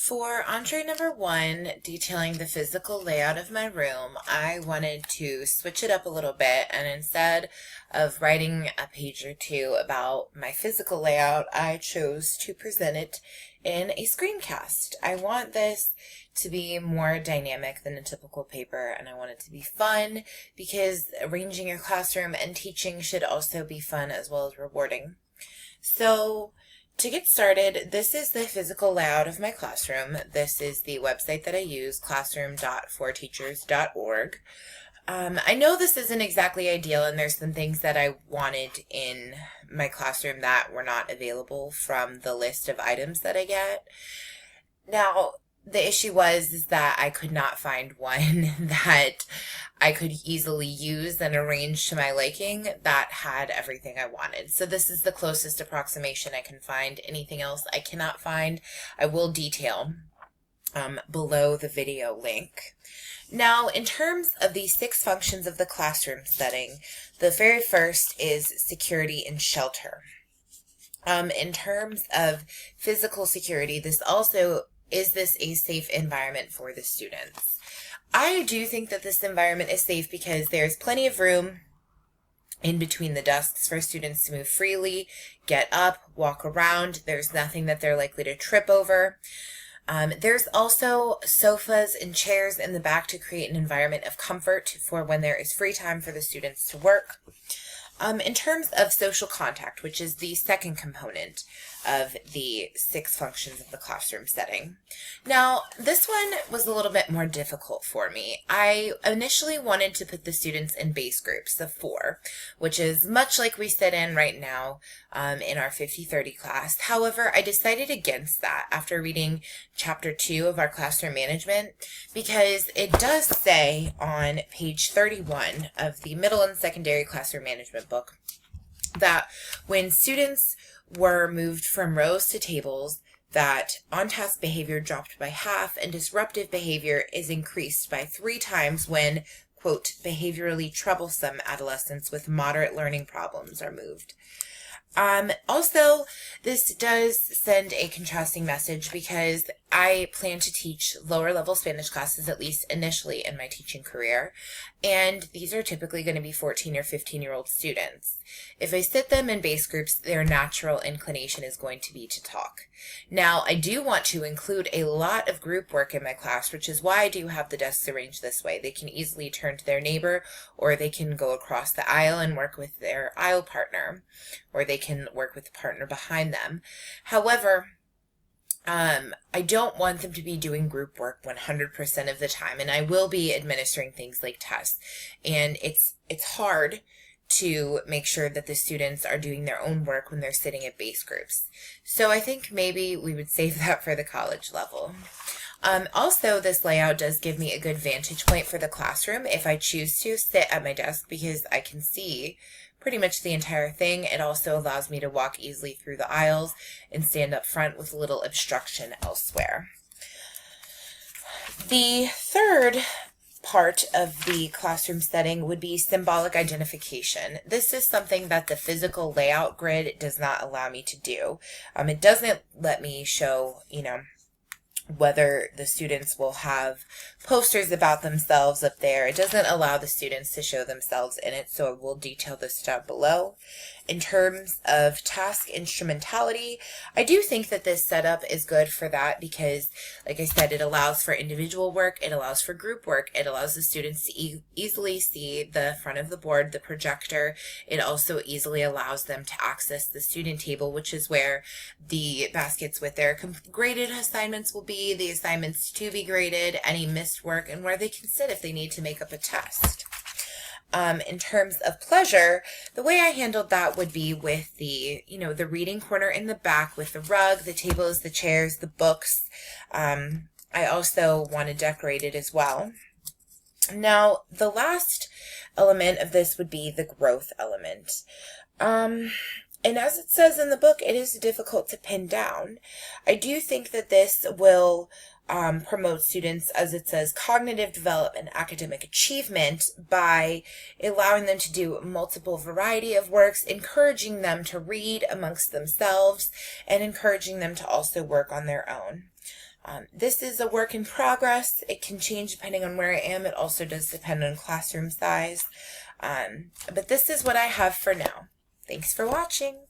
For entree number one, detailing the physical layout of my room, I wanted to switch it up a little bit, and instead of writing a page or two about my physical layout, I chose to present it in a screencast. I want this to be more dynamic than a typical paper, and I want it to be fun because arranging your classroom and teaching should also be fun as well as rewarding. So, to get started, this is the physical layout of my classroom. This is the website that I use, classroom.forteachers.org. I know this isn't exactly ideal, and there's some things that I wanted in my classroom that were not available from the list of items that I get. Now, the issue is that I could not find one that I could easily use and arrange to my liking that had everything I wanted. So this is the closest approximation I can find. Anything else I cannot find, I will detail below the video link. Now, in terms of the 6 functions of the classroom setting, the very first is security and shelter. In terms of physical security, is this a safe environment for the students? I do think that this environment is safe because there's plenty of room in between the desks for students to move freely, get up, walk around. There's nothing that they're likely to trip over. There's also sofas and chairs in the back to create an environment of comfort for when there is free time for the students to work. In terms of social contact, which is the second component of the 6 functions of the classroom setting. Now, this one was a little bit more difficult for me. I initially wanted to put the students in base groups of 4, which is much like we sit in right now in our 50-30 class. However, I decided against that after reading chapter 2 of our classroom management, because it does say on page 31 of the middle and secondary classroom management book that when students were moved from rows to tables, that on-task behavior dropped by half and disruptive behavior is increased by 3 times when, quote, behaviorally troublesome adolescents with moderate learning problems are moved. Also, this does send a contrasting message because I plan to teach lower level Spanish classes, at least initially in my teaching career, and these are typically going to be 14 or 15-year-old students. If I sit them in base groups, their natural inclination is going to be to talk. Now, I do want to include a lot of group work in my class, which is why I do have the desks arranged this way. They can easily turn to their neighbor, or they can go across the aisle and work with their aisle partner, or they can work with the partner behind them. However, I don't want them to be doing group work 100% of the time, and I will be administering things like tests, and it's hard to make sure that the students are doing their own work when they're sitting at base groups. So I think maybe we would save that for the college level. Also, this layout does give me a good vantage point for the classroom if I choose to sit at my desk because I can see pretty much the entire thing. It also allows me to walk easily through the aisles and stand up front with little obstruction elsewhere. The third part of the classroom setting would be symbolic identification. This is something that the physical layout grid does not allow me to do. It doesn't let me show, whether the students will have posters about themselves up there. It doesn't allow the students to show themselves in it, so I will detail this down below. In terms of task instrumentality, I do think that this setup is good for that because, like I said, it allows for individual work, it allows for group work, it allows the students to easily see the front of the board, the projector. It also easily allows them to access the student table, which is where the baskets with their graded assignments will be, the assignments to be graded, any missed work, and where they can sit if they need to make up a test. In terms of pleasure, the way I handled that would be with the reading corner in the back with the rug, the tables, the chairs, the books. I also want to decorate it as well. Now, the last element of this would be the growth element. And as it says in the book, it is difficult to pin down. I do think that this will promote students, as it says, cognitive development, academic achievement by allowing them to do multiple variety of works, encouraging them to read amongst themselves, and encouraging them to also work on their own. This is a work in progress. It can change depending on where I am. It also does depend on classroom size. But this is what I have for now. Thanks for watching.